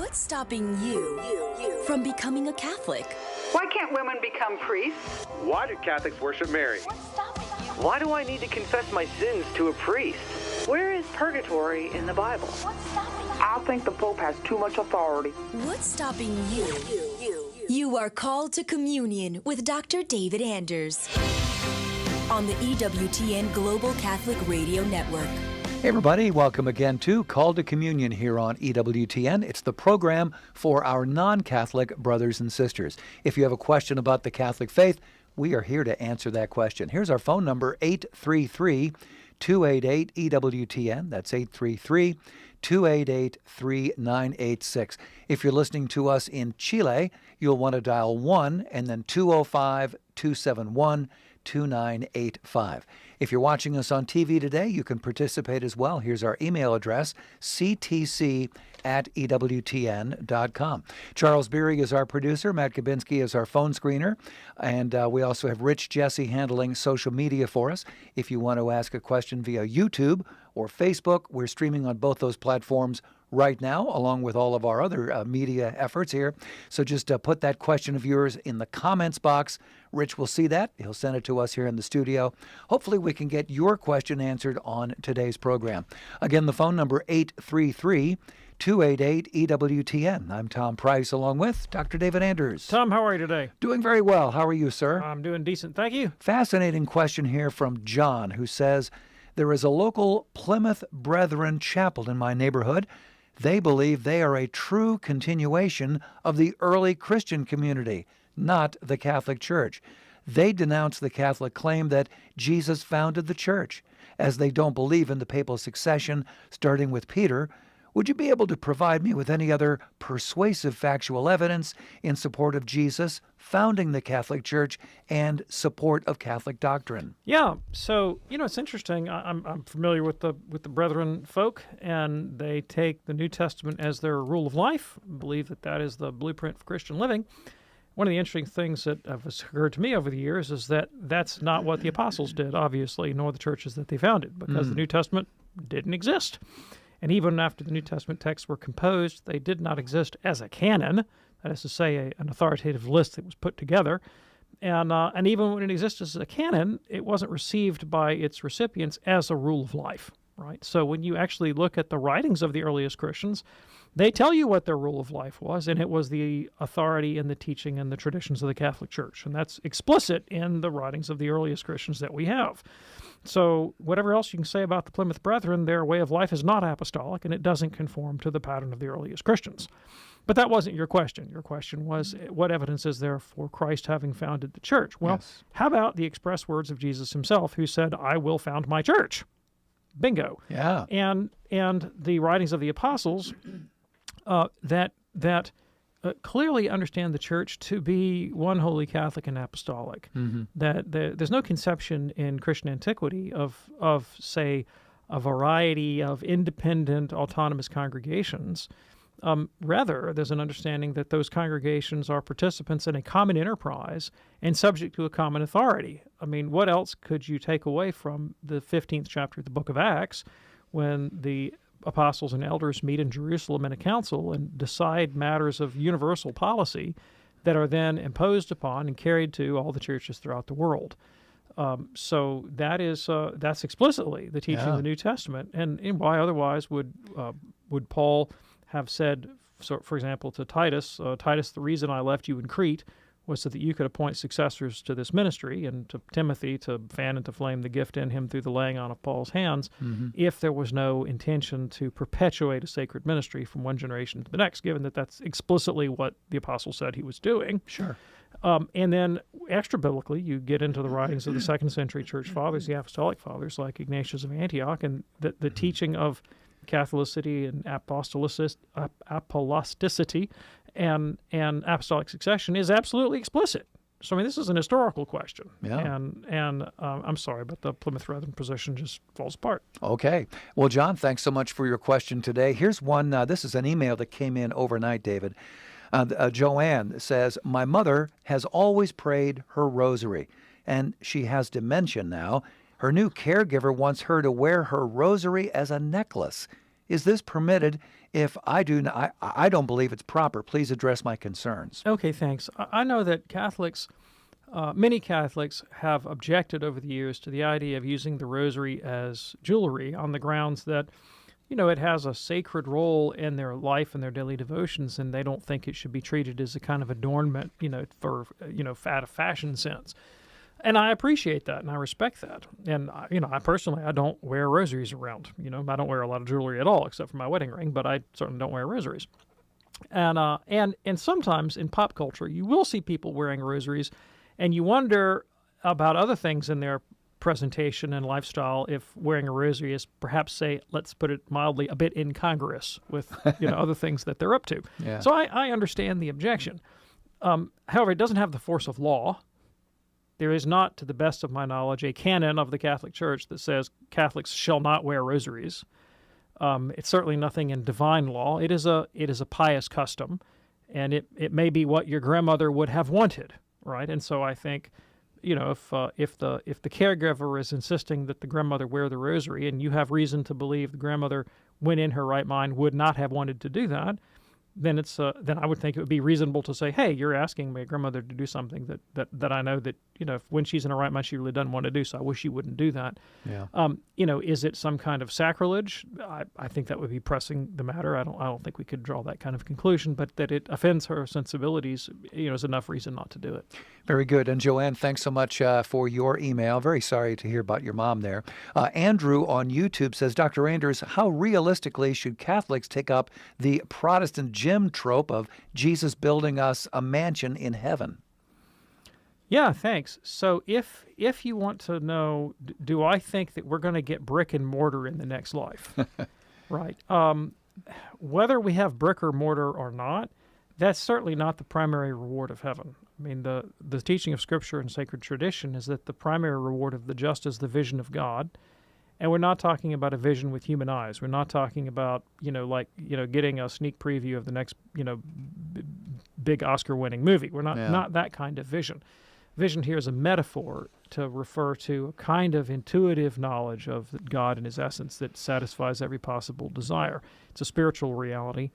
What's stopping you from becoming a Catholic? Why can't women become priests? Why do Catholics worship Mary? What's stopping you? Why do I need to confess my sins to a priest? Where is purgatory in the Bible? What's stopping you? I think the Pope has too much authority. What's stopping you? You are called to communion with Dr. David Anders on the EWTN Global Catholic Radio Network. Hey everybody, welcome again to Call to Communion here on EWTN. It's the program for our non-Catholic brothers and sisters. If you have a question about the Catholic faith, we are here to answer that question. Here's our phone number, 833-288-EWTN. That's 833-288-3986. If you're listening to us in Chile, you'll want to dial 1 and then 205-271-2985. If you're watching us on TV today, you can participate as well. Here's our email address, ctc@ewtn.com. Charles Beery is our producer. Matt Kabinski is our phone screener. And we also have Rich Jesse handling social media for us. If you want to ask a question via YouTube or Facebook, we're streaming on both those platforms right now, along with all of our other media efforts here. So just put that question of yours in the comments box. Rich will see that. He'll send it to us here in the studio. Hopefully we can get your question answered on today's program. Again, the phone number, 833-288-EWTN. I'm Tom Price, along with Dr. David Anders. Tom, how are you today? Doing very well. How are you, sir? I'm doing decent, thank you. Fascinating question here from John, who says, there is a local Plymouth Brethren chapel in my neighborhood. They believe they are a true continuation of the early Christian community, not the Catholic Church. They denounce the Catholic claim that Jesus founded the Church, as they don't believe in the papal succession, starting with Peter. Would you be able to provide me with any other persuasive factual evidence in support of Jesus founding the Catholic Church and support of Catholic doctrine? Yeah, so, it's interesting. I'm familiar with the Brethren folk, and they take the New Testament as their rule of life, believe that is the blueprint for Christian living. One of the interesting things that has occurred to me over the years is that that's not what the apostles did, obviously, nor the churches that they founded, because the New Testament didn't exist. And even after the New Testament texts were composed, they did not exist as a canon, that is to say, an authoritative list that was put together. And even when it existed as a canon, it wasn't received by its recipients as a rule of life, right? So when you actually look at the writings of the earliest Christians, they tell you what their rule of life was, and it was the authority and the teaching and the traditions of the Catholic Church. And that's explicit in the writings of the earliest Christians that we have. So whatever else you can say about the Plymouth Brethren, their way of life is not apostolic, and it doesn't conform to the pattern of the earliest Christians. But that wasn't your question. Your question was, what evidence is there for Christ having founded the church? Well, Yes. How how about the express words of Jesus himself, who said, I will found my church? Bingo. Yeah. And the writings of the apostles that clearly understand the church to be one holy Catholic and apostolic. Mm-hmm. That there's no conception in Christian antiquity of say, a variety of independent, autonomous congregations. Rather, there's an understanding that those congregations are participants in a common enterprise and subject to a common authority. I mean, what else could you take away from the 15th chapter of the book of Acts when the apostles and elders meet in Jerusalem in a council and decide matters of universal policy that are then imposed upon and carried to all the churches throughout the world? So that's explicitly the teaching of the New Testament. And why otherwise would Paul have said, so, for example, to Titus, Titus, the reason I left you in Crete was so that you could appoint successors to this ministry, and to Timothy to fan into flame the gift in him through the laying on of Paul's hands, if there was no intention to perpetuate a sacred ministry from one generation to the next, given that that's explicitly what the apostle said he was doing. Sure. And then extra-biblically, you get into the writings of the second century church fathers, the apostolic fathers like Ignatius of Antioch, and the teaching of Catholicity and apostolicity and apostolic succession is absolutely explicit. So, I mean, this is an historical question. Yeah. And I'm sorry, but the Plymouth Brethren position just falls apart. Okay. Well, John, thanks so much for your question today. Here's one. This is an email that came in overnight, David. Joanne says, my mother has always prayed her rosary, and she has dementia now. Her new caregiver wants her to wear her rosary as a necklace. Is this permitted? If I don't believe it's proper. Please address my concerns. Okay, thanks. I know that Catholics, many Catholics have objected over the years to the idea of using the rosary as jewelry on the grounds that, it has a sacred role in their life and their daily devotions, and they don't think it should be treated as a kind of adornment, for, out of fashion sense. And I appreciate that, and I respect that. And, I personally, I don't wear rosaries around. I don't wear a lot of jewelry at all, except for my wedding ring, but I certainly don't wear rosaries. And sometimes in pop culture, you will see people wearing rosaries, and you wonder about other things in their presentation and lifestyle if wearing a rosary is perhaps, say, let's put it mildly, a bit incongruous with other things that they're up to. Yeah. So I understand the objection. However, it doesn't have the force of law. There is not, to the best of my knowledge, a canon of the Catholic Church that says Catholics shall not wear rosaries. It's certainly nothing in divine law. It is a pious custom, and it may be what your grandmother would have wanted, right? And so I think, if the caregiver is insisting that the grandmother wear the rosary, and you have reason to believe the grandmother, when in her right mind, would not have wanted to do that, then then I would think it would be reasonable to say, hey, you're asking my grandmother to do something that I know that, when she's in her right mind, she really doesn't want to do, so I wish she wouldn't do that. Yeah. Is it some kind of sacrilege? I think that would be pressing the matter. I don't think we could draw that kind of conclusion, but that it offends her sensibilities, is enough reason not to do it. Very good. And Joanne, thanks so much for your email. Very sorry to hear about your mom there. Andrew on YouTube says, Dr. Anders, how realistically should Catholics take up the Protestant Jim trope of Jesus building us a mansion in heaven? Yeah, thanks. So if you want to know, do I think that we're going to get brick and mortar in the next life? Right. Whether we have brick or mortar or not, that's certainly not the primary reward of heaven. I mean, the teaching of Scripture and sacred tradition is that the primary reward of the just is the vision of God. And we're not talking about a vision with human eyes. We're not talking about, getting a sneak preview of the next, big Oscar-winning movie. We're not that kind of vision. Vision here is a metaphor to refer to a kind of intuitive knowledge of God and His essence that satisfies every possible desire. It's a spiritual reality,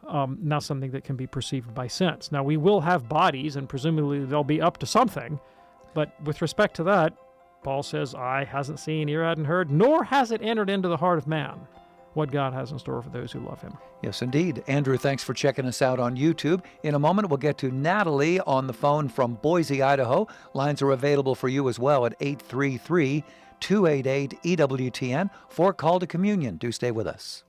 not something that can be perceived by sense. Now, we will have bodies, and presumably they'll be up to something, but with respect to that, Paul says, eye hasn't seen, ear hadn't heard, nor has it entered into the heart of man what God has in store for those who love Him. Yes, indeed. Andrew, thanks for checking us out on YouTube. In a moment, we'll get to Natalie on the phone from Boise, Idaho. Lines are available for you as well at 833-288-EWTN for Call to Communion. Do stay with us.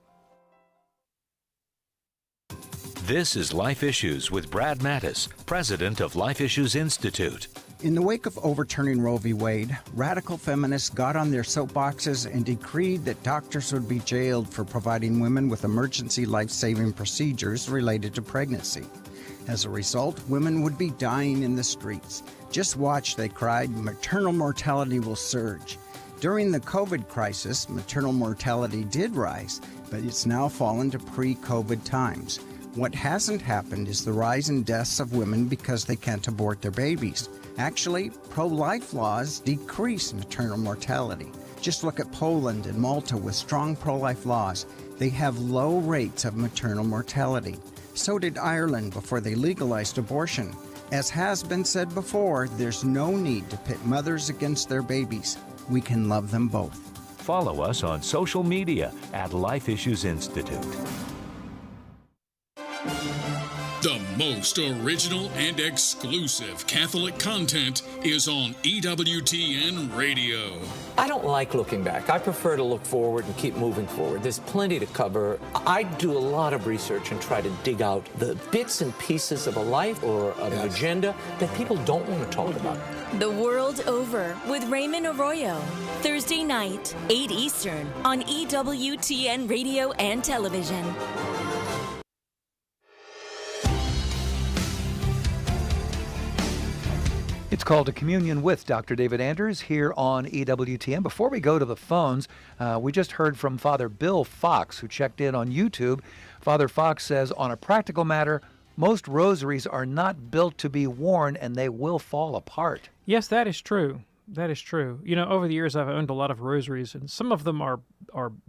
This is Life Issues with Brad Mattis, president of Life Issues Institute. In the wake of overturning Roe v. Wade, radical feminists got on their soapboxes and decreed that doctors would be jailed for providing women with emergency life-saving procedures related to pregnancy. As a result, women would be dying in the streets. Just watch, they cried, maternal mortality will surge. During the COVID crisis, maternal mortality did rise, but it's now fallen to pre-COVID times. What hasn't happened is the rise in deaths of women because they can't abort their babies. Actually, pro-life laws decrease maternal mortality. Just look at Poland and Malta with strong pro-life laws. They have low rates of maternal mortality. So did Ireland before they legalized abortion. As has been said before, there's no need to pit mothers against their babies. We can love them both. Follow us on social media at Life Issues Institute. The most original and exclusive Catholic content is on EWTN Radio. I don't like looking back. I prefer to look forward and keep moving forward. There's plenty to cover. I do a lot of research and try to dig out the bits and pieces of a life or of an agenda that people don't want to talk about. The World Over with Raymond Arroyo. Thursday night, 8 Eastern on EWTN Radio and Television. It's Called to Communion with Dr. David Anders here on EWTN. Before we go to the phones, we just heard from Father Bill Fox, who checked in on YouTube. Father Fox says, on a practical matter, most rosaries are not built to be worn and they will fall apart. Yes, that is true. That is true. You know, over the years, I've owned a lot of rosaries, and some of them are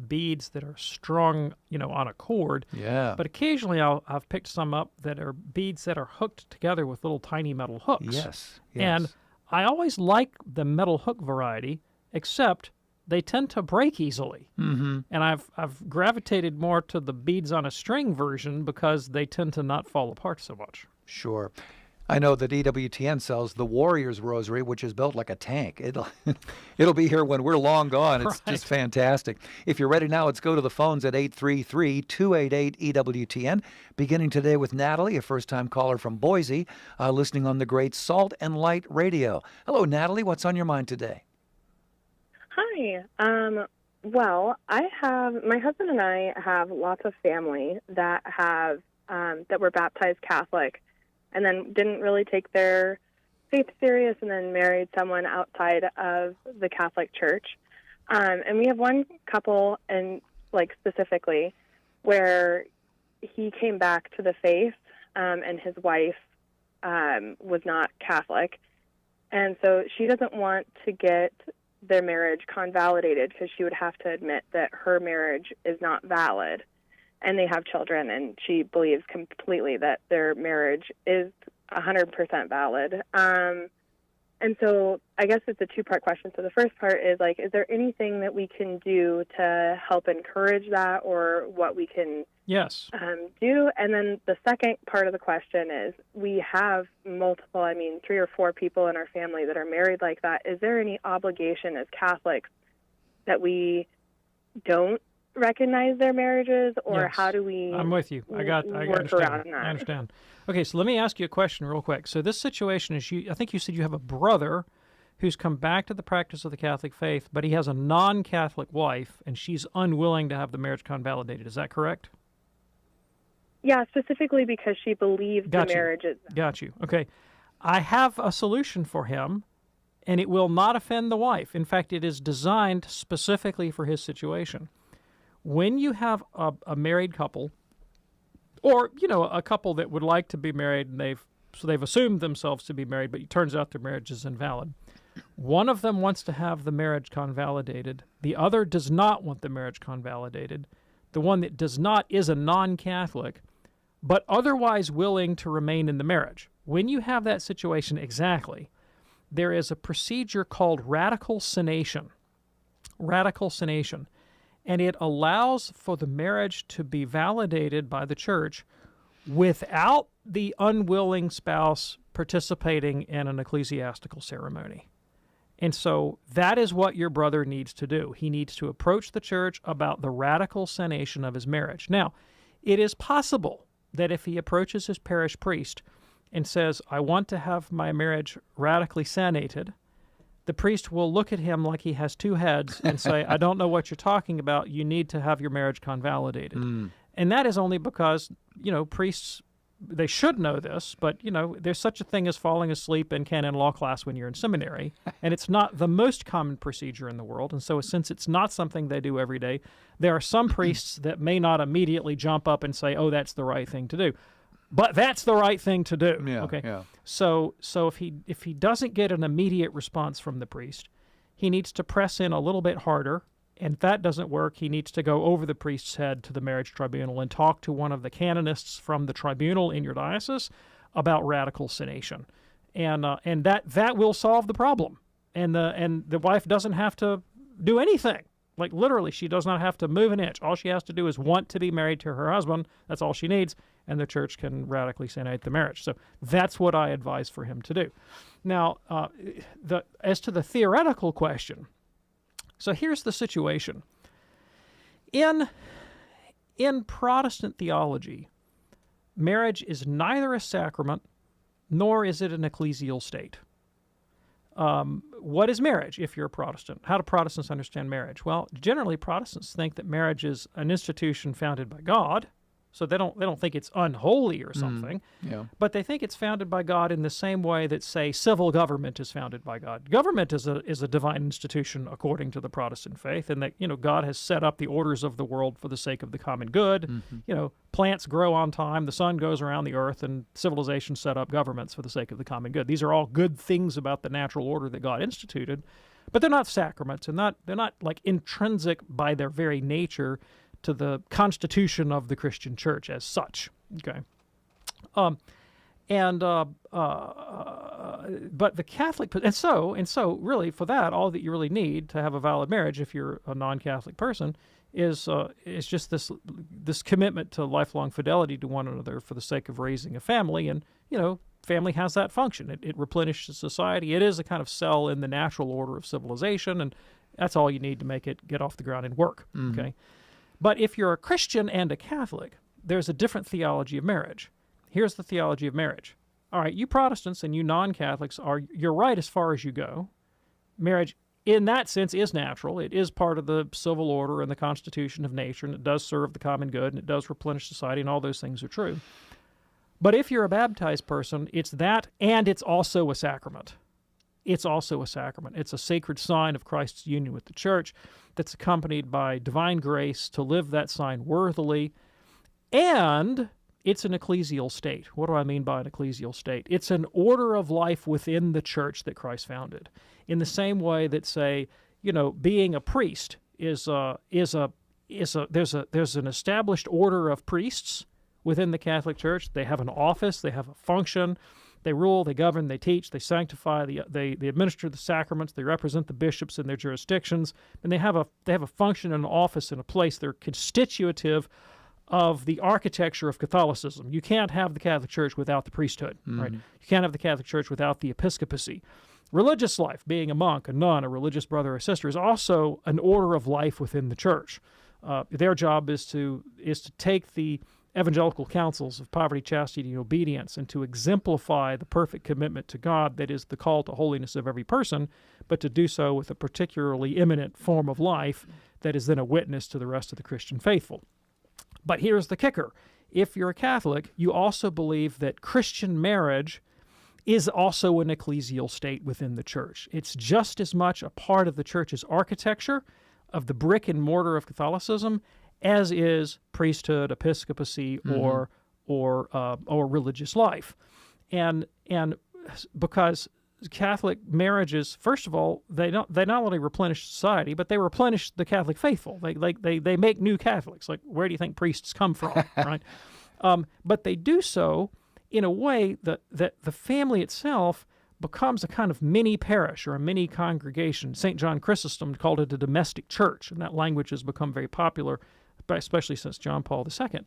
beads that are strung, on a cord. Yeah. But occasionally, I've picked some up that are beads that are hooked together with little tiny metal hooks. Yes. And I always like the metal hook variety, except they tend to break easily. Mm-hmm. And I've gravitated more to the beads on a string version because they tend to not fall apart so much. Sure. I know that EWTN sells the Warrior's Rosary, which is built like a tank. It'll be here when we're long gone. It's just fantastic. If you're ready now, let's go to the phones at 833-288-EWTN. Beginning today with Natalie, a first-time caller from Boise, listening on the great Salt and Light Radio. Hello, Natalie. What's on your mind today? Hi. Well, my husband and I have lots of family that were baptized Catholic and then didn't really take their faith serious and then married someone outside of the Catholic Church. And we have one couple, and specifically, where he came back to the faith, and his wife was not Catholic. And so she doesn't want to get their marriage convalidated because she would have to admit that her marriage is not valid. And they have children, and she believes completely that their marriage is 100% valid. And so I guess it's a two-part question. So the first part is, is there anything that we can do to help encourage that, or what we can do? And then the second part of the question is, we have multiple, 3 or 4 people in our family that are married like that. Is there any obligation as Catholics that we don't recognize their marriages, or how do we I'm with you. I work around that? I understand. Okay, so let me ask you a question real quick. So this situation is, I think you said you have a brother who's come back to the practice of the Catholic faith, but he has a non-Catholic wife, and she's unwilling to have the marriage convalidated. Is that correct? Yeah, specifically because she believes the marriage is... Got you. Okay. I have a solution for him, and it will not offend the wife. In fact, it is designed specifically for his situation. When you have a married couple, or, a couple that would like to be married, and they've assumed themselves to be married, but it turns out their marriage is invalid. One of them wants to have the marriage convalidated. The other does not want the marriage convalidated. The one that does not is a non-Catholic, but otherwise willing to remain in the marriage. When you have that situation exactly, there is a procedure called radical synation. Radical synation. And it allows for the marriage to be validated by the church without the unwilling spouse participating in an ecclesiastical ceremony. And so that is what your brother needs to do. He needs to approach the church about the radical sanation of his marriage. Now, it is possible that if he approaches his parish priest and says, I want to have my marriage radically sanated, the priest will look at him like he has two heads and say, I don't know what you're talking about. You need to have your marriage convalidated. And that is only because, priests, they should know this, but, there's such a thing as falling asleep in canon law class when you're in seminary, and it's not the most common procedure in the world. And so since it's not something they do every day, there are some priests that may not immediately jump up and say, oh, that's the right thing to do. But that's the right thing to do. Yeah, okay. Yeah. So if he doesn't get an immediate response from the priest, he needs to press in a little bit harder. And if that doesn't work, he needs to go over the priest's head to the marriage tribunal and talk to one of the canonists from the tribunal in your diocese about radical synation. And that will solve the problem. And the wife doesn't have to do anything. Like literally, she does not have to move an inch. All she has to do is want to be married to her husband. That's all she needs. And the church can radically sanate the marriage. So that's what I advise for him to do. Now, as to the theoretical question, so here's the situation. In Protestant theology, marriage is neither a sacrament nor is it an ecclesial state. What is marriage if you're a Protestant? How do Protestants understand marriage? Well, generally Protestants think that marriage is an institution founded by God, So they don't think it's unholy or something, but they think it's founded by God in the same way that, say, civil government is founded by God. Government is a divine institution according to the Protestant faith, and that God has set up the orders of the world for the sake of the common good. Plants grow on time, the sun goes around the earth, and civilization set up governments for the sake of the common good. These are all good things about the natural order that God instituted, but they're not sacraments, and they're not like intrinsic by their very nature to the constitution of the Christian church as such. Okay. But the Catholic, and so really for that, all that you really need to have a valid marriage, if you're a non-Catholic person, is just this commitment to lifelong fidelity to one another for the sake of raising a family. And family has that function. It replenishes society. It is a kind of cell in the natural order of civilization, and that's all you need to make it get off the ground and work. Okay. But if you're a Christian and a Catholic, there's a different theology of marriage. Here's the theology of marriage. All right, you Protestants and you non-Catholics you're right as far as you go. Marriage, in that sense, is natural. It is part of the civil order and the constitution of nature, and it does serve the common good, and it does replenish society, and all those things are true. But if you're a baptized person, it's that, and it's also a sacrament. It's also a sacrament. It's a sacred sign of Christ's union with the church that's accompanied by divine grace to live that sign worthily, and it's an ecclesial state. What do I mean by an ecclesial state? It's an order of life within the church that Christ founded. In the same way that, say, being a priest there's an established order of priests within the Catholic Church. They have an office, they have a function. They rule, they govern, they teach, they sanctify, they administer the sacraments, they represent the bishops in their jurisdictions, and they have a function and an office and a place. They're constitutive of the architecture of Catholicism. You can't have the Catholic Church without the priesthood, right? You can't have the Catholic Church without the episcopacy. Religious life, being a monk, a nun, a religious brother or sister, is also an order of life within the church. Their job is to take the evangelical counsels of poverty, chastity, and obedience, and to exemplify the perfect commitment to God that is the call to holiness of every person, but to do so with a particularly eminent form of life that is then a witness to the rest of the Christian faithful. But here's the kicker. If you're a Catholic, you also believe that Christian marriage is also an ecclesial state within the church. It's just as much a part of the church's architecture, of the brick and mortar of Catholicism, as is priesthood, episcopacy, or religious life, and because Catholic marriages, first of all, they not only replenish society, but they replenish the Catholic faithful. They make new Catholics. Like, where do you think priests come from, right? But they do so in a way that the family itself becomes a kind of mini parish or a mini congregation. St. John Chrysostom called it a domestic church, and that language has become very popular, especially since John Paul II.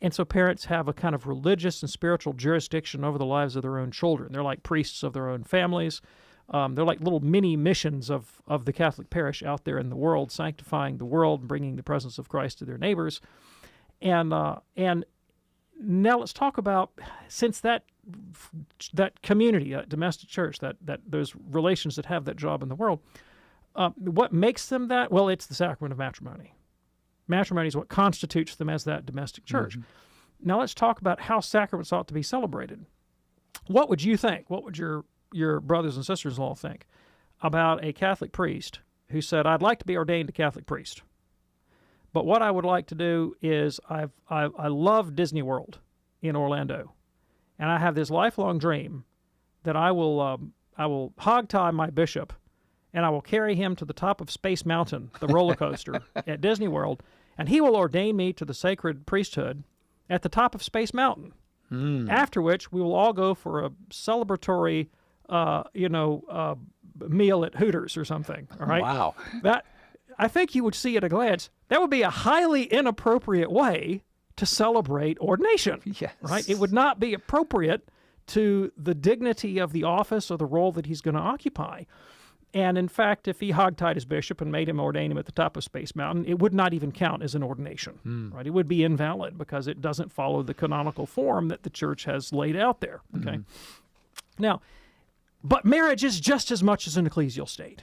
And so parents have a kind of religious and spiritual jurisdiction over the lives of their own children. They're like priests of their own families. They're like little mini missions of the Catholic parish out there in the world, sanctifying the world and bringing the presence of Christ to their neighbors. And now let's talk about, since that community, that domestic church, that those relations that have that job in the world, what makes them that? Well, it's the sacrament of matrimony. Matrimony is what constitutes them as that domestic church. Now let's talk about how sacraments ought to be celebrated. What would you think? What would your brothers and sisters-in-law think about a Catholic priest who said, I'd like to be ordained a Catholic priest, but what I would like to do is I love Disney World in Orlando, and I have this lifelong dream that I will hogtie my bishop, and I will carry him to the top of Space Mountain, the roller coaster at Disney World, and he will ordain me to the sacred priesthood at the top of Space Mountain. After which, we will all go for a celebratory, meal at Hooters or something. All right. Wow. That, I think you would see at a glance, that would be a highly inappropriate way to celebrate ordination. Yes. Right. It would not be appropriate to the dignity of the office or the role that he's going to occupy. And in fact, if he hogtied his bishop and made him ordain him at the top of Space Mountain, it would not even count as an ordination, right? It would be invalid because it doesn't follow the canonical form that the church has laid out there, okay? Now, but marriage is just as much as an ecclesial state.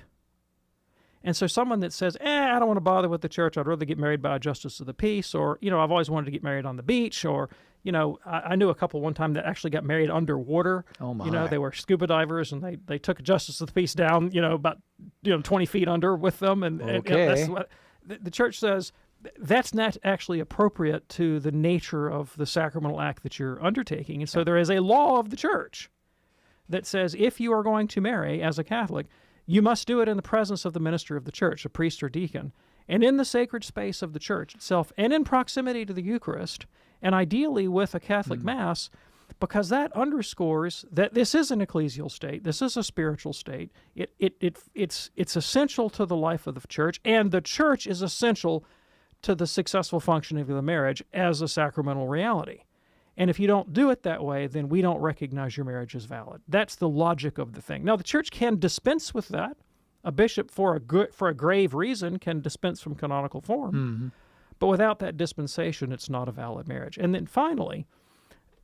And so someone that says, I don't want to bother with the church, I'd rather get married by a justice of the peace, or, I've always wanted to get married on the beach, or, I knew a couple one time that actually got married underwater. Oh, my. They were scuba divers, and they took a justice of the peace down, about 20 feet under with them. And that's what the church says. That's not actually appropriate to the nature of the sacramental act that you're undertaking. And so there is a law of the church that says if you are going to marry as a Catholic, you must do it in the presence of the minister of the church, a priest or deacon, and in the sacred space of the church itself, and in proximity to the Eucharist, and ideally with a Catholic Mass, because that underscores that this is an ecclesial state, this is a spiritual state. It's essential to the life of the church, and the church is essential to the successful functioning of the marriage as a sacramental reality. And if you don't do it that way, then we don't recognize your marriage as valid. That's the logic of the thing. Now, the church can dispense with that. A bishop, for a grave reason, can dispense from canonical form. But without that dispensation, it's not a valid marriage. And then finally,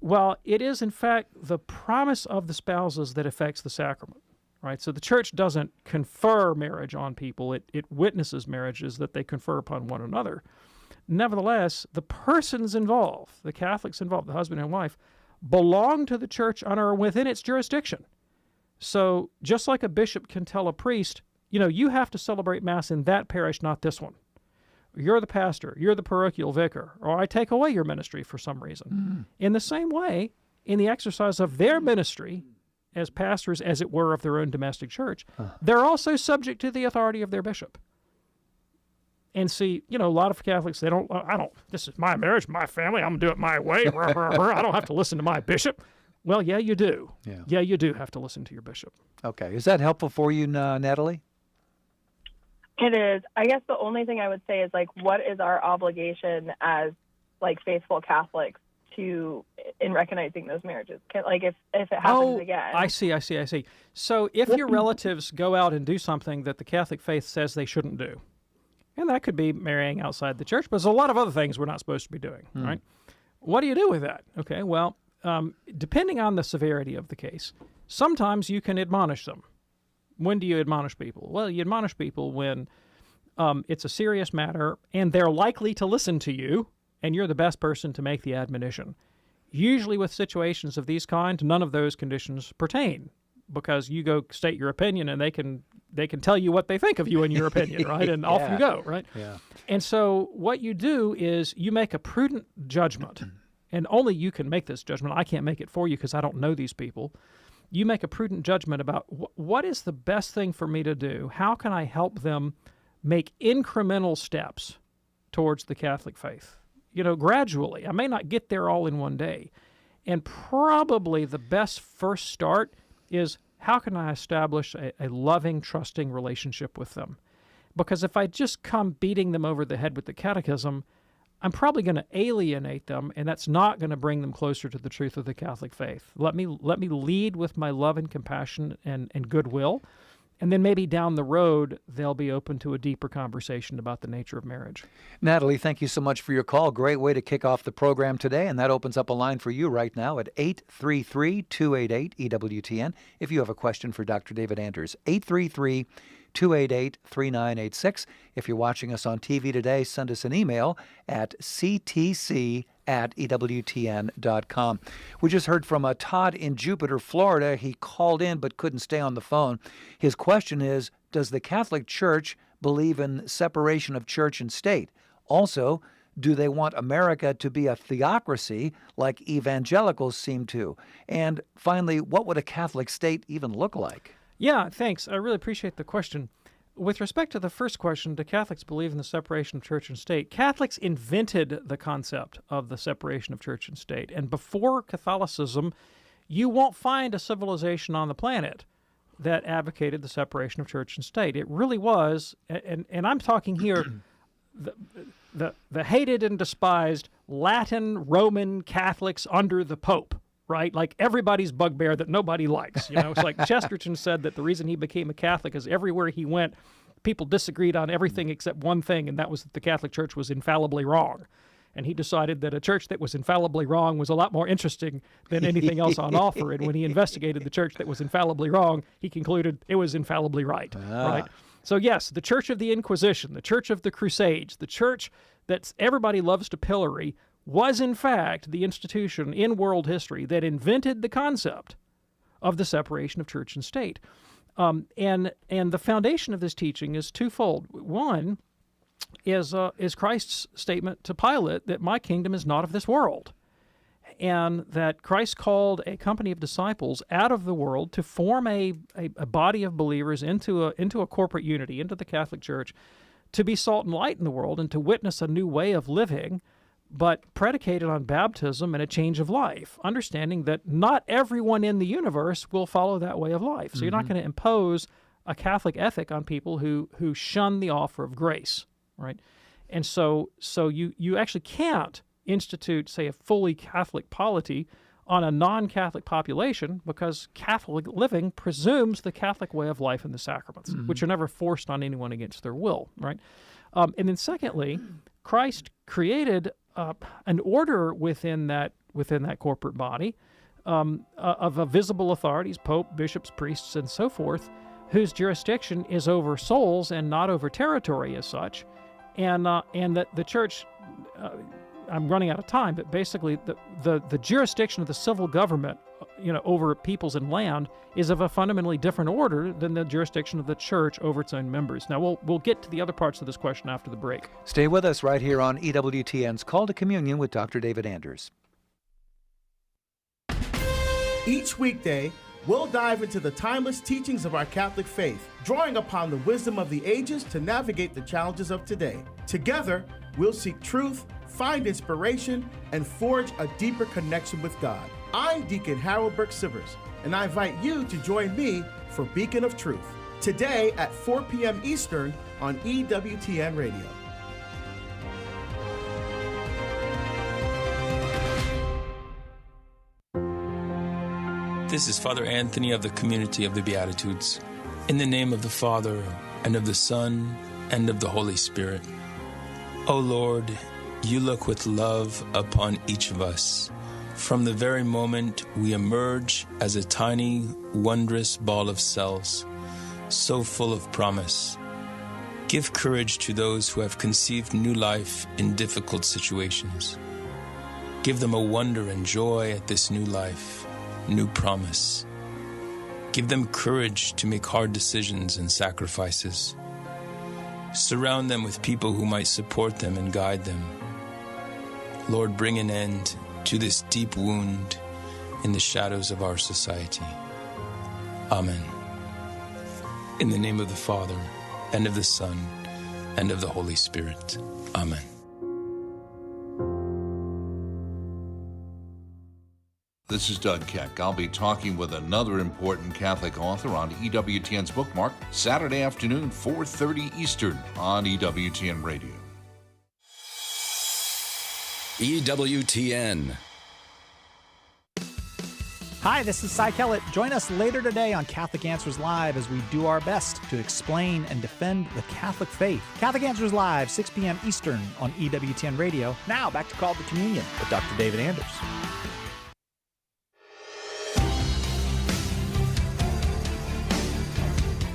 well, it is in fact the promise of the spouses that affects the sacrament, right? So the church doesn't confer marriage on people. It witnesses marriages that they confer upon one another. Nevertheless, the persons involved, the Catholics involved, the husband and wife, belong to the church and are within its jurisdiction. So just like a bishop can tell a priest, you have to celebrate Mass in that parish, not this one. You're the pastor, you're the parochial vicar, or I take away your ministry for some reason. In the same way, in the exercise of their ministry as pastors, as it were, of their own domestic church, they're also subject to the authority of their bishop. And see, a lot of Catholics, this is my marriage, my family, I'm going to do it my way. I don't have to listen to my bishop. Well, yeah, you do. Yeah, you do have to listen to your bishop. Okay. Is that helpful for you, Natalie? It is. I guess the only thing I would say is, what is our obligation as, faithful Catholics in recognizing those marriages? If it happens again. I see. So if your relatives go out and do something that the Catholic faith says they shouldn't do, and that could be marrying outside the church, but there's a lot of other things we're not supposed to be doing, right? What do you do with that? Okay, well, depending on the severity of the case, sometimes you can admonish them. When do you admonish people? Well, you admonish people when it's a serious matter and they're likely to listen to you, and you're the best person to make the admonition. Usually with situations of these kind, none of those conditions pertain, because you go state your opinion and they can tell you what they think of you and your opinion, right? And off you go, right? Yeah. And so what you do is you make a prudent judgment, and only you can make this judgment. I can't make it for you because I don't know these people. You make a prudent judgment about what is the best thing for me to do? How can I help them make incremental steps towards the Catholic faith? Gradually. I may not get there all in one day. And probably the best first start is, how can I establish a loving, trusting relationship with them? Because if I just come beating them over the head with the catechism, I'm probably going to alienate them, and that's not going to bring them closer to the truth of the Catholic faith. Let me lead with my love and compassion and goodwill, and then maybe down the road they'll be open to a deeper conversation about the nature of marriage. Natalie, thank you so much for your call. Great way to kick off the program today, and that opens up a line for you right now at 833-288-EWTN. If you have a question for Dr. David Anders, 833-288-3986. If you're watching us on TV today, send us an email at ctc@ewtn.com. We just heard from Todd in Jupiter, Florida. He called in but couldn't stay on the phone. His question is, does the Catholic Church believe in separation of church and state? Also, do they want America to be a theocracy like evangelicals seem to? And finally, what would a Catholic state even look like? Yeah, thanks. I really appreciate the question. With respect to the first question, do Catholics believe in the separation of church and state? Catholics invented the concept of the separation of church and state. And before Catholicism, you won't find a civilization on the planet that advocated the separation of church and state. It really was, and I'm talking here, the hated and despised Latin Roman Catholics under the Pope, right? Like everybody's bugbear that nobody likes. It's like Chesterton said that the reason he became a Catholic is everywhere he went, people disagreed on everything except one thing, and that was that the Catholic Church was infallibly wrong. And he decided that a church that was infallibly wrong was a lot more interesting than anything else on offer. And when he investigated the church that was infallibly wrong, he concluded it was infallibly right. Right? So yes, the Church of the Inquisition, the Church of the Crusades, the church that everybody loves to pillory was in fact the institution in world history that invented the concept of the separation of church and state. And the foundation of this teaching is twofold. One is Christ's statement to Pilate that my kingdom is not of this world, and that Christ called a company of disciples out of the world to form a body of believers into a corporate unity, into the Catholic Church, to be salt and light in the world and to witness a new way of living, but predicated on baptism and a change of life, understanding that not everyone in the universe will follow that way of life. So you're not going to impose a Catholic ethic on people who shun the offer of grace, right? And so you actually can't institute, say, a fully Catholic polity on a non-Catholic population, because Catholic living presumes the Catholic way of life and the sacraments, which are never forced on anyone against their will, right? And then secondly, Christ created an order within that corporate body of visible authorities, pope, bishops, priests, and so forth, whose jurisdiction is over souls and not over territory as such, and that the church. I'm running out of time, but basically the jurisdiction of the civil government, over peoples and land is of a fundamentally different order than the jurisdiction of the church over its own members. Now, we'll get to the other parts of this question after the break. Stay with us right here on EWTN's Call to Communion with Dr. David Anders. Each weekday, we'll dive into the timeless teachings of our Catholic faith, drawing upon the wisdom of the ages to navigate the challenges of today. Together, we'll seek truth, find inspiration, and forge a deeper connection with God. I'm Deacon Harold Burke-Sivers, and I invite you to join me for Beacon of Truth, today at 4 p.m. Eastern on EWTN Radio. This is Father Anthony of the Community of the Beatitudes. In the name of the Father, and of the Son, and of the Holy Spirit. O Lord, you look with love upon each of us. From the very moment we emerge as a tiny, wondrous ball of cells, so full of promise. Give courage to those who have conceived new life in difficult situations. Give them a wonder and joy at this new life, new promise. Give them courage to make hard decisions and sacrifices. Surround them with people who might support them and guide them. Lord, bring an end to this deep wound in the shadows of our society. Amen. In the name of the Father, and of the Son, and of the Holy Spirit. Amen. This is Doug Keck. I'll be talking with another important Catholic author on EWTN's Bookmark, Saturday afternoon, 4:30 Eastern on EWTN Radio. EWTN. Hi, this is Cy Kellett. Join us later today on Catholic Answers Live as we do our best to explain and defend the Catholic faith. Catholic Answers Live, 6 p.m. Eastern on EWTN Radio. Now, back to Call to Communion with Dr. David Anders.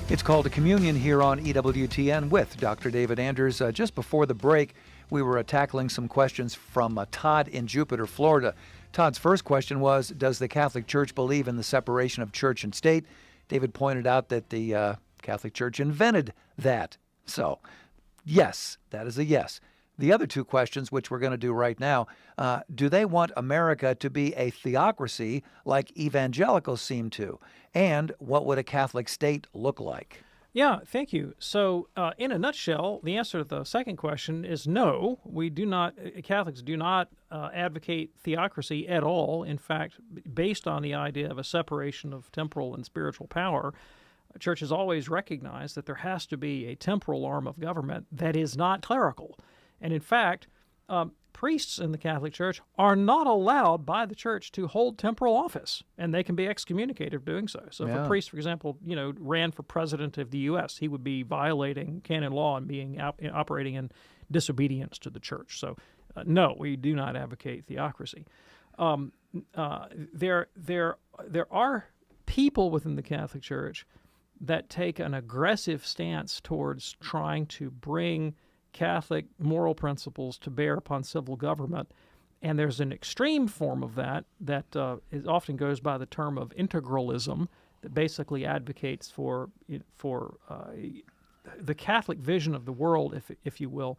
It's Called to Communion here on EWTN with Dr. David Anders. Just before the break, we were tackling some questions from Todd in Jupiter, Florida. Todd's first question was, does the Catholic Church believe in the separation of church and state? David pointed out that the Catholic Church invented that. So, yes, that is a yes. The other two questions, which we're going to do right now, do they want America to be a theocracy like evangelicals seem to? And what would a Catholic state look like? Yeah, thank you. So, in a nutshell, the answer to the second question is no. We do not, Catholics do not advocate theocracy at all. In fact, based on the idea of a separation of temporal and spiritual power, the Church has always recognized that there has to be a temporal arm of government that is not clerical. And in fact, priests in the Catholic Church are not allowed by the Church to hold temporal office, and they can be excommunicated for doing so. So if a priest, for example, ran for president of the U.S., he would be violating canon law and being operating in disobedience to the Church. So no, we do not advocate theocracy. There are people within the Catholic Church that take an aggressive stance towards trying to bring Catholic moral principles to bear upon civil government. And there's an extreme form of that it often goes by the term of integralism, that basically advocates for the Catholic vision of the world, if you will,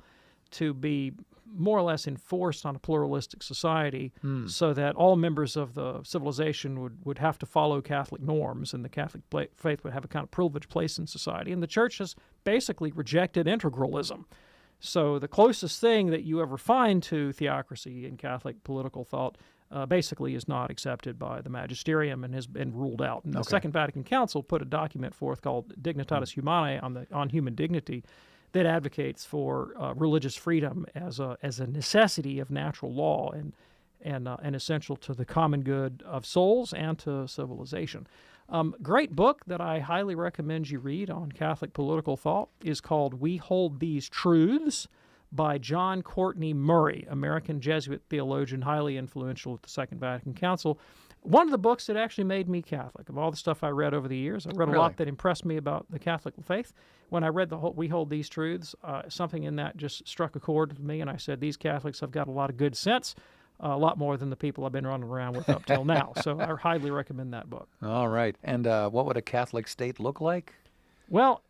to be more or less enforced on a pluralistic society, so that all members of the civilization would have to follow Catholic norms, and the Catholic faith would have a kind of privileged place in society. And the Church has basically rejected integralism. So the closest thing that you ever find to theocracy in Catholic political thought basically is not accepted by the magisterium and has been ruled out. And the Second Vatican Council put a document forth called Dignitatis Humanae on human dignity that advocates for religious freedom as a necessity of natural law and essential to the common good of souls and to civilization. Great book that I highly recommend you read on Catholic political thought is called We Hold These Truths by John Courtney Murray, American Jesuit theologian, highly influential at the Second Vatican Council. One of the books that actually made me Catholic. Of all the stuff I read over the years, I read a lot that impressed me about the Catholic faith. When I read We Hold These Truths, something in that just struck a chord with me, and I said, these Catholics have got a lot of good sense, a lot more than the people I've been running around with up till now. So I highly recommend that book. All right. And what would a Catholic state look like? Well,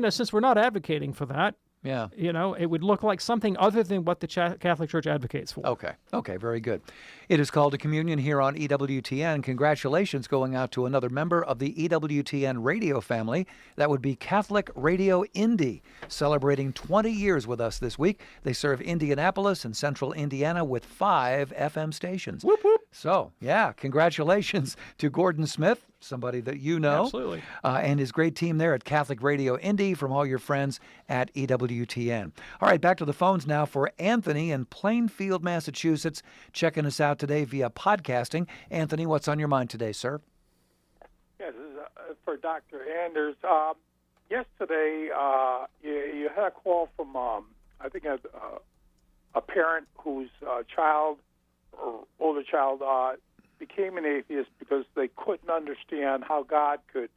since we're not advocating for that, it would look like something other than what the Catholic Church advocates for. Okay, very good. It is called to communion here on EWTN. Congratulations going out to another member of the EWTN radio family. That would be Catholic Radio Indy, celebrating 20 years with us this week. They serve Indianapolis and central Indiana with 5 FM stations. Whoop, whoop. So, congratulations to Gordon Smith, somebody that you know. Absolutely. And his great team there at Catholic Radio Indy, from all your friends at EWTN. All right, back to the phones now for Anthony in Plainfield, Massachusetts, checking us out today via podcasting. Anthony, what's on your mind today, sir? Yes, this is for Dr. Anders. Yesterday, you had a call from, I think, a parent whose child or older child became an atheist because they couldn't understand how God could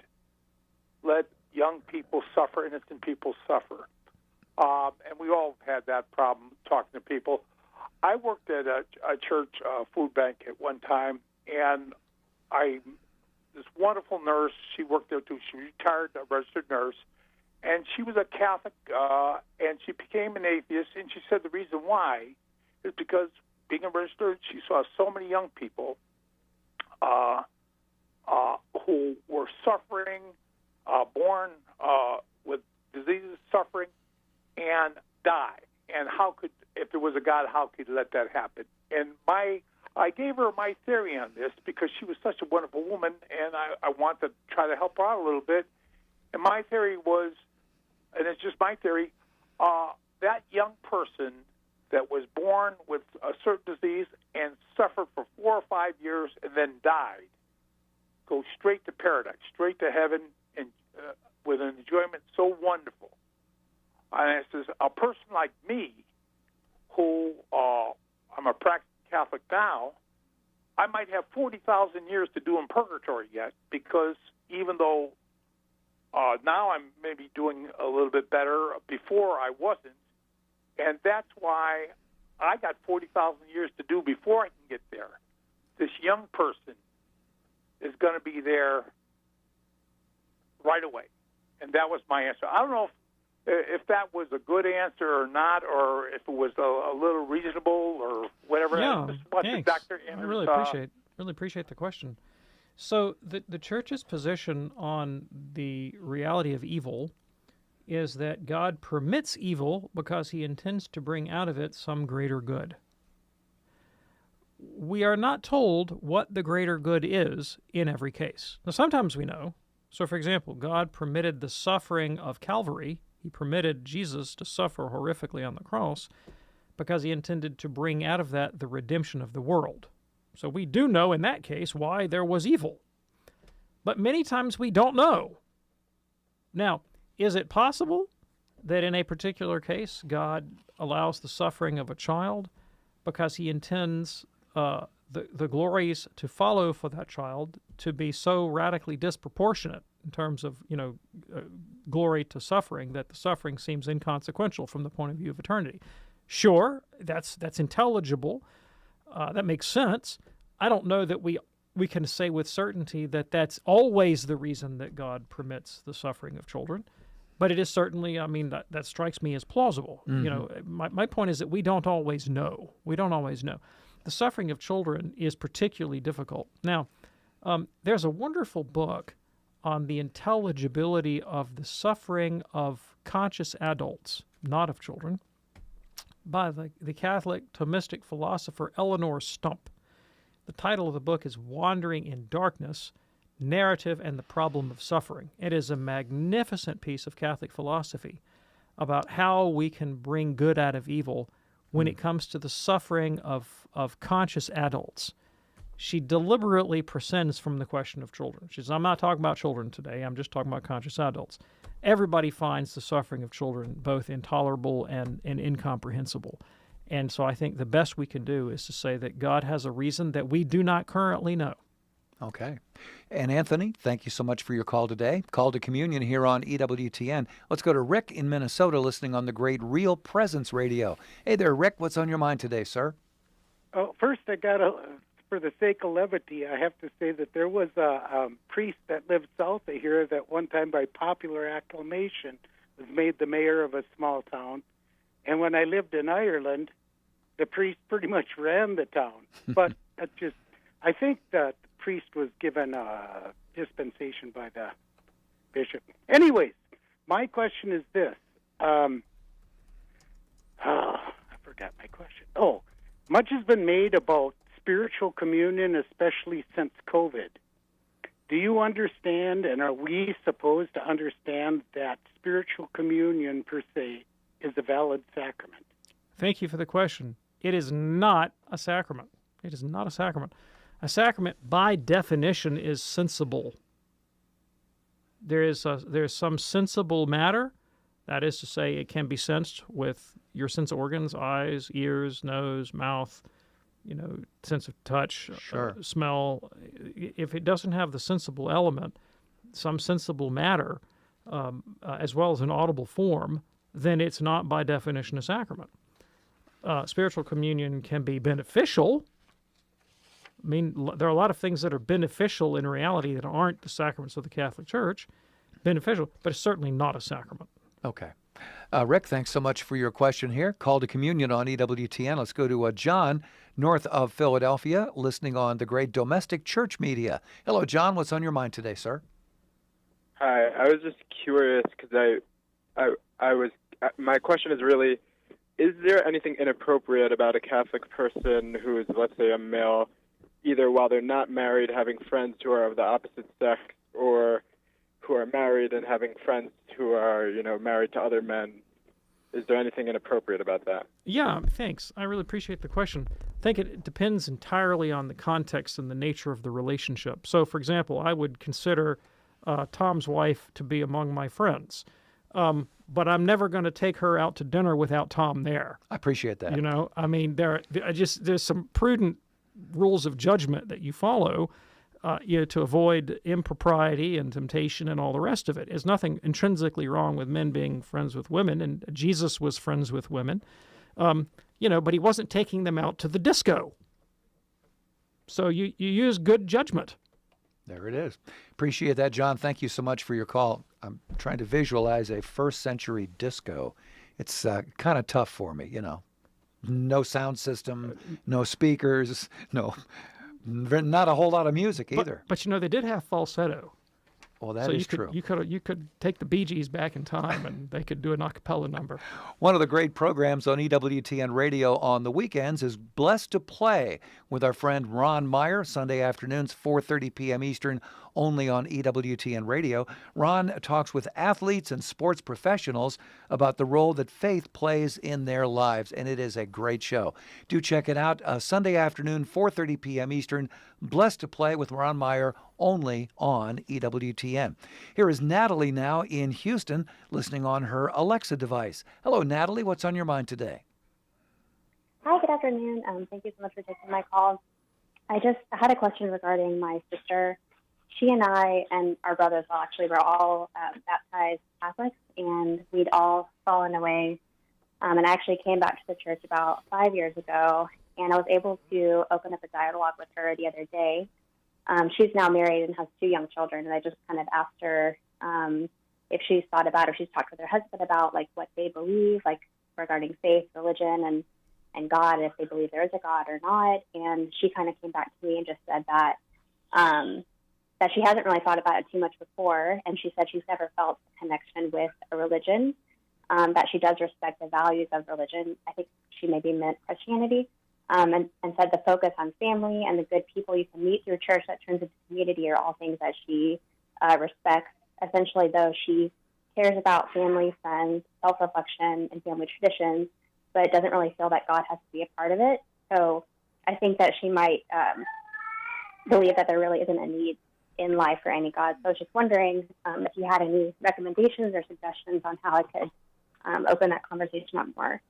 let young people suffer, innocent people suffer. And we all had that problem talking to people. I worked at a church food bank at one time, and this wonderful nurse, she worked there too. She retired, a registered nurse, and she was a Catholic, and she became an atheist, and she said the reason why is because being a registered, she saw so many young people who were suffering, born with diseases, suffering, and die. And how could, if there was a God, how could he let that happen? And I gave her my theory on this because she was such a wonderful woman, and I wanted to try to help her out a little bit. And my theory was, and it's just my theory, that young person that was born with a certain disease and suffered for 4 or 5 years and then died, go straight to paradise, straight to heaven, and with an enjoyment so wonderful. And it says, a person like me, who I'm a practicing Catholic now, I might have 40,000 years to do in purgatory yet, because even though now I'm maybe doing a little bit better, before I wasn't, and that's why I got 40,000 years to do before I can get there. This young person is going to be there right away. And that was my answer. I don't know if that was a good answer or not, or if it was a little reasonable or whatever. Yeah, thanks. Dr. Anders, I really appreciate the question. So the Church's position on the reality of evil is that God permits evil because he intends to bring out of it some greater good. We are not told what the greater good is in every case. Now, sometimes we know. So, for example, God permitted the suffering of Calvary. He permitted Jesus to suffer horrifically on the cross because he intended to bring out of that the redemption of the world. So we do know in that case why there was evil. But many times we don't know. Now, is it possible that in a particular case God allows the suffering of a child because he intends the glories to follow for that child to be so radically disproportionate in terms of, glory to suffering, that the suffering seems inconsequential from the point of view of eternity. Sure, that's intelligible. That makes sense. I don't know that we can say with certainty that that's always the reason that God permits the suffering of children. But it is certainly, that strikes me as plausible. Mm-hmm. My point is that we don't always know. We don't always know. The suffering of children is particularly difficult. Now, there's a wonderful book on the intelligibility of the suffering of conscious adults, not of children, by the Catholic Thomistic philosopher Eleanor Stump. The title of the book is Wandering in Darkness, Narrative and the Problem of Suffering. It is a magnificent piece of Catholic philosophy about how we can bring good out of evil when it comes to the suffering of conscious adults. She deliberately prescinds from the question of children. She says, I'm not talking about children today, I'm just talking about conscious adults. Everybody finds the suffering of children both intolerable and incomprehensible. And so I think the best we can do is to say that God has a reason that we do not currently know. Okay. And Anthony, thank you so much for your call today. Call to communion here on EWTN. Let's go to Rick in Minnesota listening on the great Real Presence Radio. Hey there, Rick. What's on your mind today, sir? Oh, first, for the sake of levity, I have to say that there was a priest that lived south of here that one time by popular acclamation was made the mayor of a small town. And when I lived in Ireland, the priest pretty much ran the town. But I think that the priest was given a dispensation by the bishop. Anyways, my question is this. I forgot my question. Oh, much has been made about spiritual communion, especially since COVID. Do you understand, and are we supposed to understand, that spiritual communion per se is a valid sacrament? Thank you for the question. It is not a sacrament. It is not a sacrament. A sacrament, by definition, is sensible. There's some sensible matter. That is to say, it can be sensed with your sense organs, eyes, ears, nose, mouth, sense of touch, sure. Smell. If it doesn't have the sensible element, some sensible matter, as well as an audible form, then it's not by definition a sacrament. Spiritual communion can be beneficial. I mean, there are a lot of things that are beneficial in reality that aren't the sacraments of the Catholic Church. Beneficial, but it's certainly not a sacrament. Okay. Rick, thanks so much for your question here. Call to communion on EWTN. Let's go to John, north of Philadelphia, listening on the great domestic church media. Hello, John. What's on your mind today, sir? Hi. I was just curious because my question is really, is there anything inappropriate about a Catholic person who is, let's say, a male, either while they're not married, having friends who are of the opposite sex, or who are married and having friends who are, married to other men? Is there anything inappropriate about that? Yeah, thanks. I really appreciate the question. I think it depends entirely on the context and the nature of the relationship. So, for example, I would consider Tom's wife to be among my friends. But I'm never going to take her out to dinner without Tom there. I appreciate that. I mean, there's some prudent rules of judgment that you follow, to avoid impropriety and temptation and all the rest of it. There's nothing intrinsically wrong with men being friends with women, and Jesus was friends with women, but he wasn't taking them out to the disco. So you use good judgment. There it is. Appreciate that, John. Thank you so much for your call. I'm trying to visualize a first-century disco. It's kind of tough for me, No sound system, no speakers, not a whole lot of music either. But they did have falsetto. Well, that is true. You could take the Bee Gees back in time, and they could do an a cappella number. One of the great programs on EWTN Radio on the weekends is Blessed to Play with our friend Ron Meyer, Sunday afternoons, 4:30 p.m. Eastern, only on EWTN Radio. Ron talks with athletes and sports professionals about the role that faith plays in their lives, and it is a great show. Do check it out. Sunday afternoon, 4:30 p.m. Eastern, Blessed to Play with Ron Meyer, only on EWTN. Here is Natalie now in Houston, listening on her Alexa device. Hello, Natalie. What's on your mind today? Hi, good afternoon. Thank you so much for taking my call. I just had a question regarding my sister. she and I and our brothers, well, actually, were all baptized Catholics, and we'd all fallen away. And I actually came back to the church about 5 years ago, and I was able to open up a dialogue with her the other day. She's now married and has 2 young children, and I just kind of asked her if she's thought about, or she's talked with her husband about, like, what they believe, like, regarding faith, religion, and God, if they believe there is a God or not. And she kind of came back to me and just said that that she hasn't really thought about it too much before, and she said she's never felt a connection with a religion, that she does respect the values of religion. I think she maybe meant Christianity, and said the focus on family and the good people you can meet through church that turns into community are all things that she respects. Essentially, though, she cares about family, friends, self-reflection, and family traditions, but doesn't really feel that God has to be a part of it. So I think that she might believe that there really isn't a need in life for any God. So I was just wondering if you had any recommendations or suggestions on how I could open that conversation up more.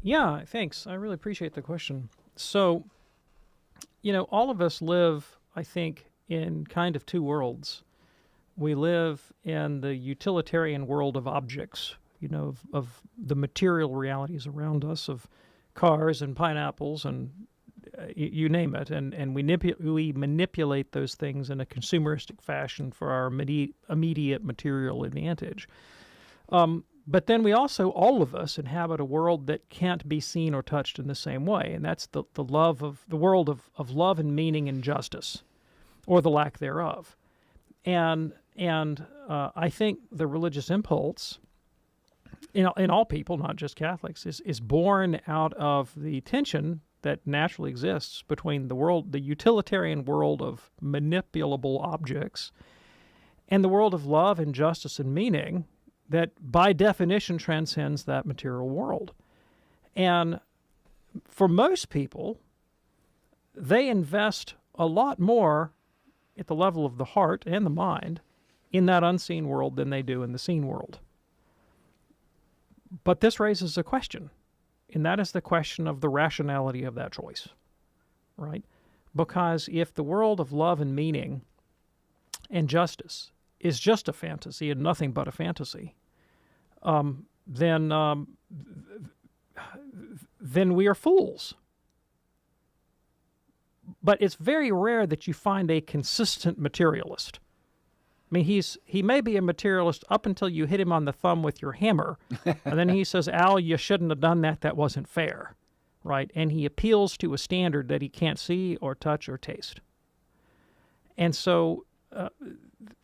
Yeah, thanks. I really appreciate the question. So, all of us live, I think, in kind of 2 worlds. We live in the utilitarian world of objects, of the material realities around us, of cars and pineapples and you name it, and we manipulate those things in a consumeristic fashion for our immediate material advantage. But then we also, all of us, inhabit a world that can't be seen or touched in the same way, and that's the world of love and meaning and justice, or the lack thereof. And I think the religious impulse, in all people, not just Catholics, is born out of the tension that naturally exists between the utilitarian world of manipulable objects, and the world of love and justice and meaning that by definition transcends that material world. And for most people, they invest a lot more at the level of the heart and the mind in that unseen world than they do in the seen world. But this raises a question, and that is the question of the rationality of that choice, right? Because if the world of love and meaning and justice is just a fantasy and nothing but a fantasy, then we are fools. But it's very rare that you find a consistent materialist. I mean, he may be a materialist up until you hit him on the thumb with your hammer, and then he says, Al, you shouldn't have done that. That wasn't fair, right? And he appeals to a standard that he can't see or touch or taste. And so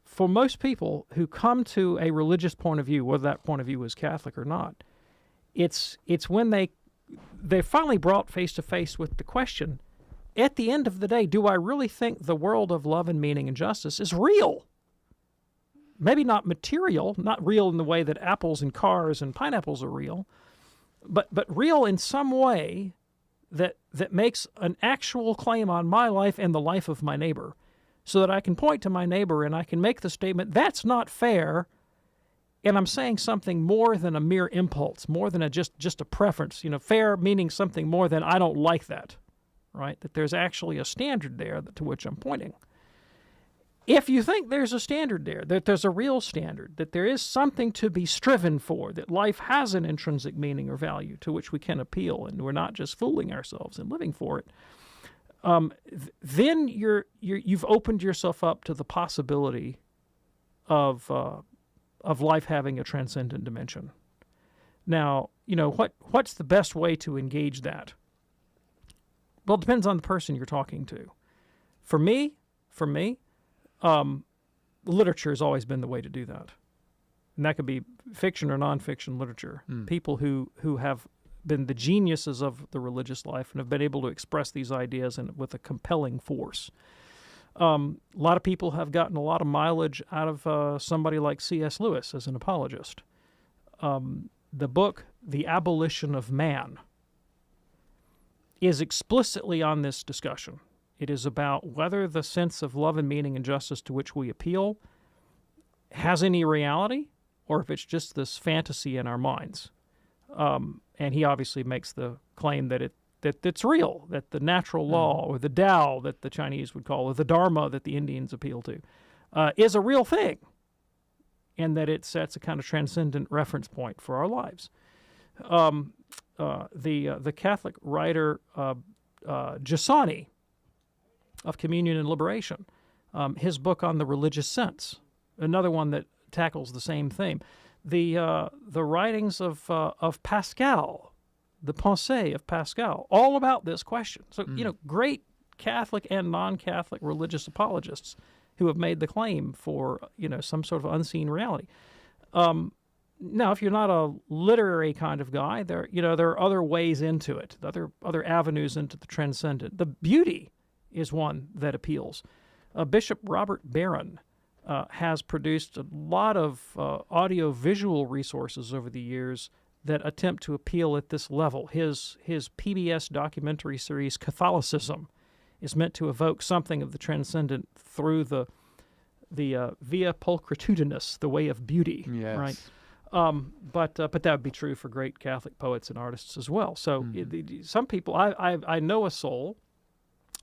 for most people who come to a religious point of view, whether that point of view is Catholic or not, it's when they're finally brought face to face with the question, at the end of the day, do I really think the world of love and meaning and justice is real? Maybe not material, not real in the way that apples and cars and pineapples are real, but real in some way that makes an actual claim on my life and the life of my neighbor, so that I can point to my neighbor and I can make the statement, that's not fair, and I'm saying something more than a mere impulse, more than just a preference. Fair meaning something more than I don't like that, right? That there's actually a standard there to which I'm pointing. If you think there's a standard there, that there's a real standard, that there is something to be striven for, that life has an intrinsic meaning or value to which we can appeal, and we're not just fooling ourselves and living for it, then you've opened yourself up to the possibility of life having a transcendent dimension. Now, what's the best way to engage that? Well, it depends on the person you're talking to. For me, literature has always been the way to do that. And that could be fiction or nonfiction literature. People who have been the geniuses of the religious life and have been able to express these ideas with a compelling force. A lot of people have gotten a lot of mileage out of somebody like C.S. Lewis as an apologist. The book, The Abolition of Man, is explicitly on this discussion. It is about whether the sense of love and meaning and justice to which we appeal has any reality, or if it's just this fantasy in our minds. And he obviously makes the claim that that's real, that the natural law or the Tao that the Chinese would call, or the Dharma that the Indians appeal to, is a real thing, and that it sets a kind of transcendent reference point for our lives. The Catholic writer Giussani of Communion and Liberation, his book on the religious sense, another one that tackles the same theme. The writings of Pascal, the Pensée of Pascal, all about this question. So, great Catholic and non-Catholic religious apologists who have made the claim for, some sort of unseen reality. Now, if you're not a literary kind of guy, there are other ways into it, other avenues into the transcendent. The beauty is one that appeals. Bishop Robert Barron has produced a lot of audio-visual resources over the years that attempt to appeal at this level. His PBS documentary series, Catholicism, is meant to evoke something of the transcendent through the via pulchritudinus, the way of beauty. Yes. Right? But that would be true for great Catholic poets and artists as well. So some people, I know a soul,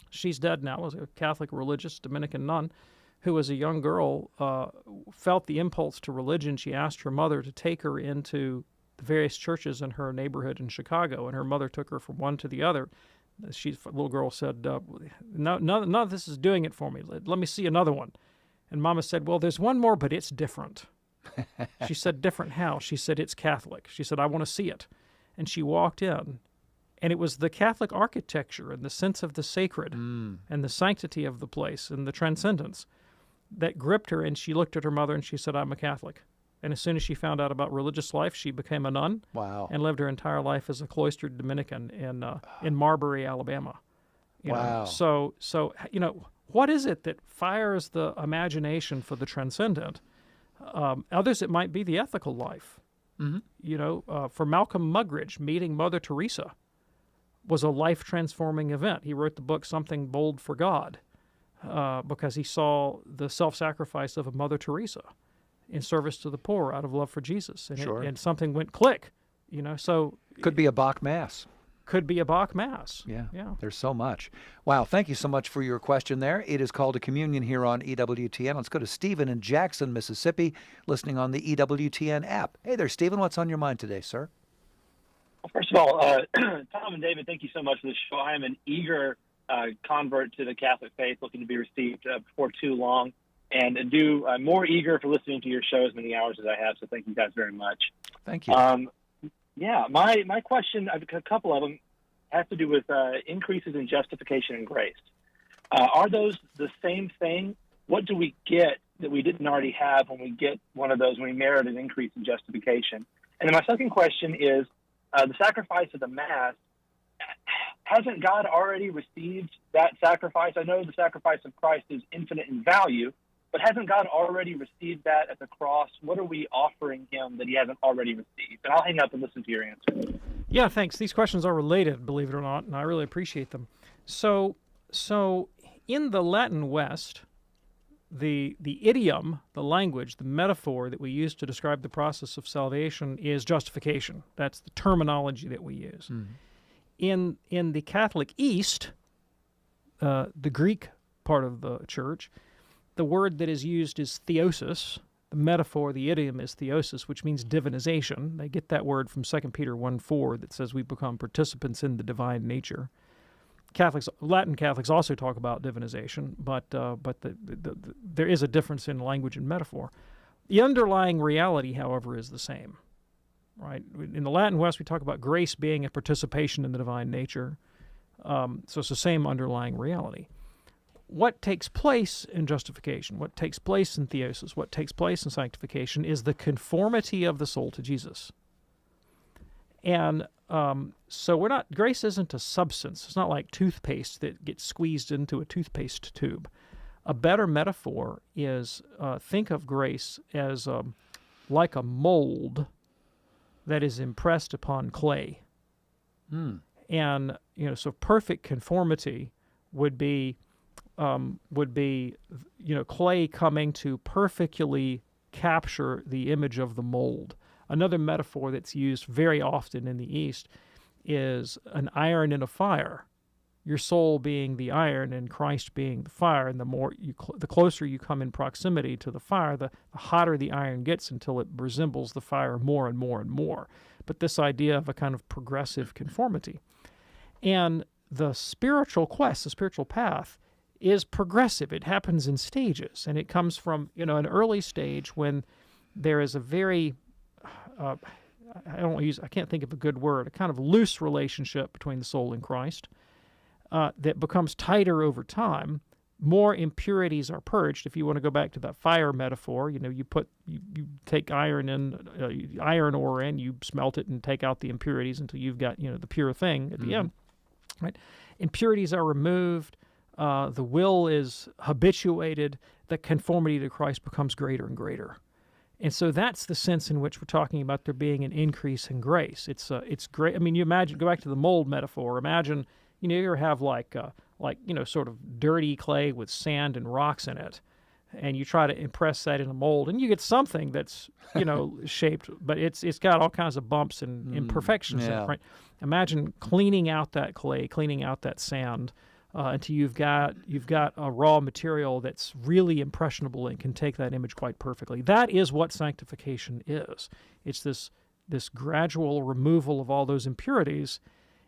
she's dead now, was a Catholic religious Dominican nun, who as a young girl felt the impulse to religion. She asked her mother to take her into the various churches in her neighborhood in Chicago, and her mother took her from one to the other. The little girl said, none of this is doing it for me. Let me see another one. And Mama said, well, there's one more, but it's different. She said, different how? She said, it's Catholic. She said, I want to see it. And she walked in, and it was the Catholic architecture and the sense of the sacred and the sanctity of the place and the transcendence that gripped her, and she looked at her mother and she said, I'm a Catholic. And as soon as she found out about religious life, she became a nun. Wow. And lived her entire life as a cloistered Dominican in Marbury, Alabama. Wow. So what is it that fires the imagination for the transcendent? Others, it might be the ethical life. For Malcolm Muggeridge, meeting Mother Teresa was a life-transforming event. He wrote the book Something Bold for God because he saw the self-sacrifice of a Mother Teresa in service to the poor out of love for Jesus. And, and something went click, so... Could be a Bach Mass. Could be a Bach Mass. Yeah. There's so much. Wow, thank you so much for your question there. It is called a communion here on EWTN. Let's go to Stephen in Jackson, Mississippi, listening on the EWTN app. Hey there, Stephen. What's on your mind today, sir? Well, first of all, Tom and David, thank you so much for the show. I am an eager convert to the Catholic faith, looking to be received before too long, and I'm more eager for listening to your show as many hours as I have, so thank you guys very much. Thank you. My question, I've got a couple of them, has to do with increases in justification and grace. Are those the same thing? What do we get that we didn't already have when we get one of those, when we merit an increase in justification? And then my second question is, the sacrifice of the Mass, hasn't God already received that sacrifice? I know the sacrifice of Christ is infinite in value, but hasn't God already received that at the cross? What are we offering him that he hasn't already received? And I'll hang up and listen to your answer. Yeah, thanks. These questions are related, believe it or not, and I really appreciate them. So in the Latin West, the idiom, the language, the metaphor that we use to describe the process of salvation is justification. That's the terminology that we use. In the Catholic East, the Greek part of the church, the word that is used is theosis. The metaphor, the idiom is theosis, which means divinization. They get that word from 2 Peter 1:4 that says we become participants in the divine nature. Latin Catholics also talk about divinization, but there is a difference in language and metaphor. The underlying reality, however, is the same. Right? In the Latin West, we talk about grace being a participation in the divine nature. So it's the same underlying reality. What takes place in justification, what takes place in theosis, what takes place in sanctification is the conformity of the soul to Jesus. And so grace isn't a substance. It's not like toothpaste that gets squeezed into a toothpaste tube. A better metaphor is think of grace as like a mold that is impressed upon clay. And, so perfect conformity would be clay coming to perfectly capture the image of the mold. Another metaphor that's used very often in the East is an iron in a fire, your soul being the iron and Christ being the fire, and the closer you come in proximity to the fire, the hotter the iron gets until it resembles the fire more and more and more. But this idea of a kind of progressive conformity. And the spiritual quest, the spiritual path, is progressive. It happens in stages, and it comes from an early stage when there is a very I can't think of a good word, a kind of loose relationship between the soul and Christ that becomes tighter over time. More impurities are purged. If you want to go back to that fire metaphor, you take iron ore in, you smelt it and take out the impurities until you've got the pure thing at the end. Right? Impurities are removed. The will is habituated. The conformity to Christ becomes greater and greater. And so that's the sense in which we're talking about there being an increase in grace. It's great. I mean, you imagine, go back to the mold metaphor. Imagine, you ever have sort of dirty clay with sand and rocks in it, and you try to impress that in a mold, and you get something that's, shaped, but it's got all kinds of bumps and imperfections in it, right? Imagine cleaning out that clay, cleaning out that sand, until you've got a raw material that's really impressionable and can take that image quite perfectly. That is what sanctification is. It's this gradual removal of all those impurities,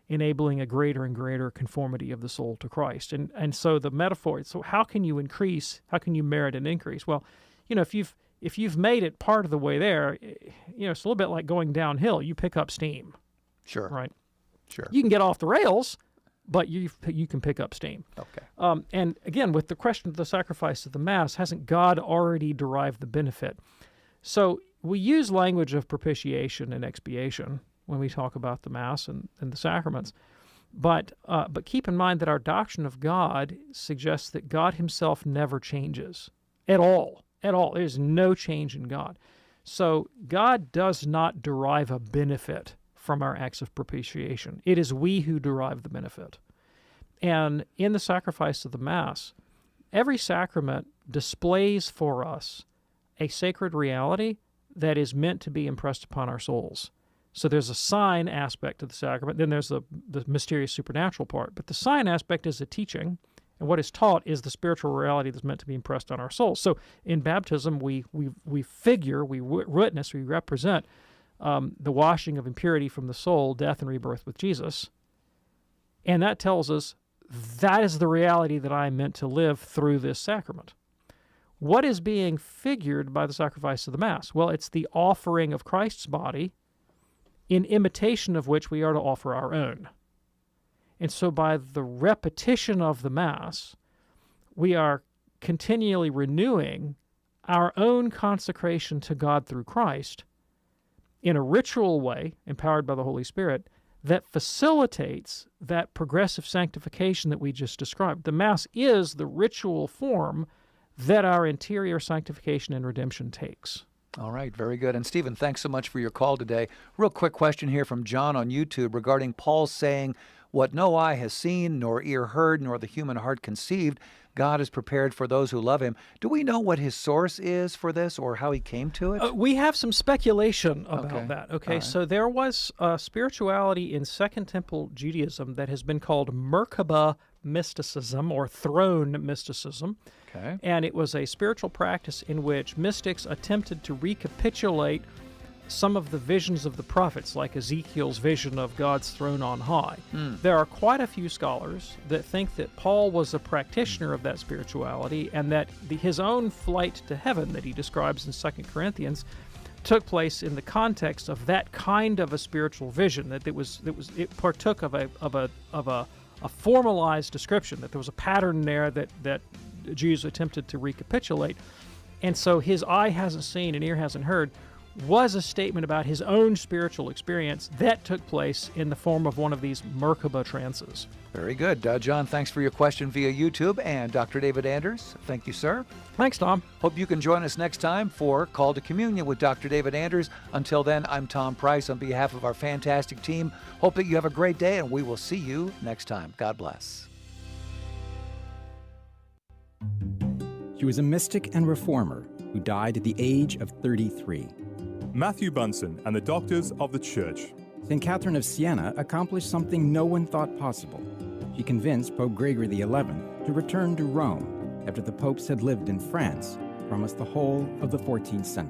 enabling a greater and greater conformity of the soul to Christ. And so the metaphor, so how can you increase, how can you merit an increase? Well, if you've made it part of the way there, it's a little bit like going downhill. You pick up steam. Sure. Right? Sure. You can get off the rails, but you can pick up steam. Okay. And again, with the question of the sacrifice of the Mass, hasn't God already derived the benefit? So we use language of propitiation and expiation when we talk about the Mass and the sacraments, but keep in mind that our doctrine of God suggests that God himself never changes at all. At all. There's no change in God. So God does not derive a benefit from our acts of propitiation. It is we who derive the benefit. And in the sacrifice of the Mass, every sacrament displays for us a sacred reality that is meant to be impressed upon our souls. So there's a sign aspect to the sacrament, then there's the mysterious supernatural part. But the sign aspect is a teaching, and what is taught is the spiritual reality that's meant to be impressed on our souls. So in baptism, we figure, we witness, we represent the washing of impurity from the soul, death and rebirth with Jesus. And that tells us that is the reality that I am meant to live through this sacrament. What is being figured by the sacrifice of the Mass? Well, it's the offering of Christ's body, in imitation of which we are to offer our own. And so by the repetition of the Mass, we are continually renewing our own consecration to God through Christ in a ritual way, empowered by the Holy Spirit, that facilitates that progressive sanctification that we just described. The Mass is the ritual form that our interior sanctification and redemption takes. All right, very good. And Stephen, thanks so much for your call today. Real quick question here from John on YouTube regarding Paul saying, "What no eye has seen, nor ear heard, nor the human heart conceived, God has prepared for those who love him." Do we know what his source is for this or how he came to it? We have some speculation about that. Okay, right. So there was a spirituality in Second Temple Judaism that has been called Merkabah mysticism or throne mysticism. Okay. And it was a spiritual practice in which mystics attempted to recapitulate some of the visions of the prophets, like Ezekiel's vision of God's throne on high. There are quite a few scholars that think that Paul was a practitioner of that spirituality and that his own flight to heaven that he describes in 2 Corinthians took place in the context of that kind of a spiritual vision, that it partook of a formalized description, that there was a pattern there that Jews attempted to recapitulate. And so his eye hasn't seen and ear hasn't heard was a statement about his own spiritual experience that took place in the form of one of these Merkabah trances. Very good. John, thanks for your question via YouTube. And Dr. David Anders, thank you, sir. Thanks, Tom. Hope you can join us next time for Call to Communion with Dr. David Anders. Until then, I'm Tom Price on behalf of our fantastic team. Hope that you have a great day, and we will see you next time. God bless. He was a mystic and reformer who died at the age of 33. Matthew Bunson and the Doctors of the Church. St. Catherine of Siena accomplished something no one thought possible. She convinced Pope Gregory XI to return to Rome after the popes had lived in France from us the whole of the 14th century.